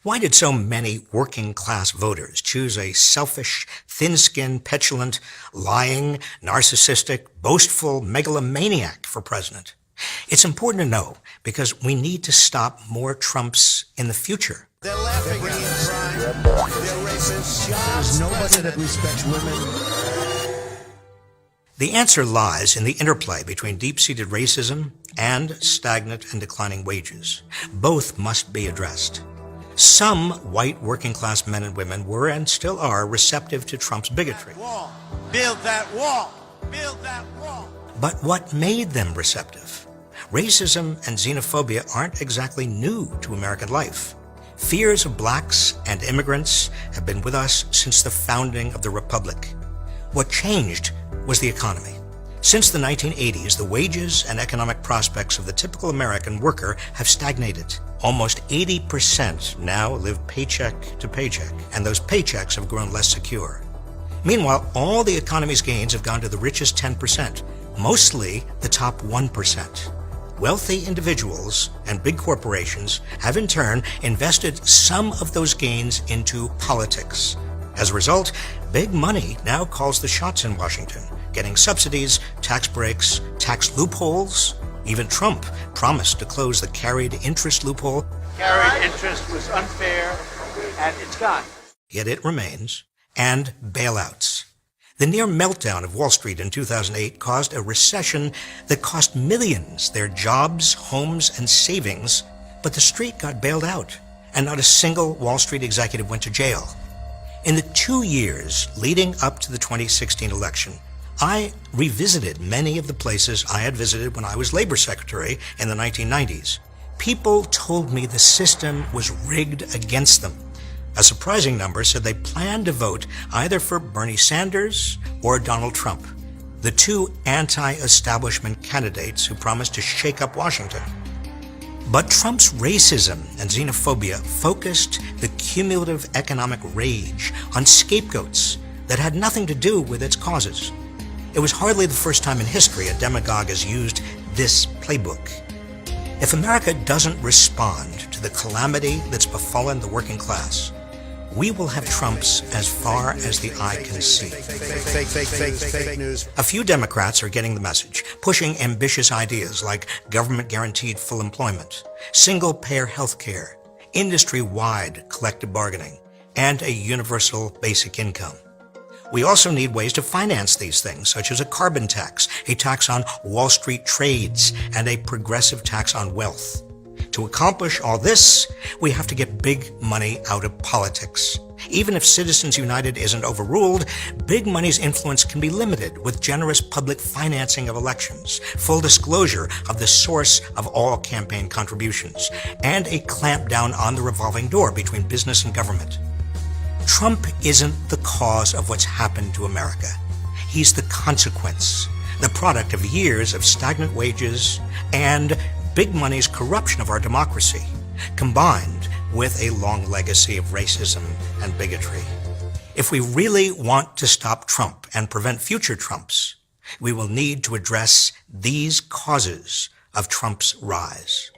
Why did so many working-class voters choose a selfish, thin-skinned, petulant, lying, narcissistic, boastful megalomaniac for president? It's important to know because we need to stop more Trumps in the future. They're laughing at us. They're racist. There's nobody that respects women. The answer lies in the interplay between deep-seated racism and stagnant and declining wages. Both must be addressed. Some white working-class men and women were and still are receptive to Trump's bigotry. Build that wall. Build that wall. But what made them receptive? Racism and xenophobia aren't exactly new to American life. Fears of blacks and immigrants have been with us since the founding of the Republic. What changed was the economy. Since the 1980s, the wages and economic prospects of the typical American worker have stagnated. Almost 80% now live paycheck to paycheck, and those paychecks have grown less secure. Meanwhile, all the economy's gains have gone to the richest 10%, mostly the top 1%. Wealthy individuals and big corporations have in turn invested some of those gains into politics. As a result, big money now calls the shots in Washington, getting subsidies, tax breaks, tax loopholes. Even Trump promised to close the carried interest loophole. Carried interest was unfair, and it's gone. Yet it remains. And bailouts. The near meltdown of Wall Street in 2008 caused a recession that cost millions their jobs, homes, and savings, but the street got bailed out, and not a single Wall Street executive went to jail. In the 2 years leading up to the 2016 election, I revisited many of the places I had visited when I was labor secretary in the 1990s. People told me the system was rigged against them. A surprising number said they planned to vote either for Bernie Sanders or Donald Trump, the two anti-establishment candidates who promised to shake up Washington. But Trump's racism and xenophobia focused the cumulative economic rage on scapegoats that had nothing to do with its causes. It was hardly the first time in history a demagogue has used this playbook. If America doesn't respond to the calamity that's befallen the working class, we will have Trumps as far as the eye can see. Fake news. A few Democrats are getting the message, pushing ambitious ideas like government-guaranteed full employment, single-payer health care, industry-wide collective bargaining, and a universal basic income. We also need ways to finance these things, such as a carbon tax, a tax on Wall Street trades, and a progressive tax on wealth. To accomplish all this, we have to get big money out of politics. Even if Citizens United isn't overruled, big money's influence can be limited with generous public financing of elections, full disclosure of the source of all campaign contributions, and a clampdown on the revolving door between business and government. Trump isn't the cause of what's happened to America. He's the consequence, the product of years of stagnant wages and big money's corruption of our democracy, combined with a long legacy of racism and bigotry. If we really want to stop Trump and prevent future Trumps, we will need to address these causes of Trump's rise.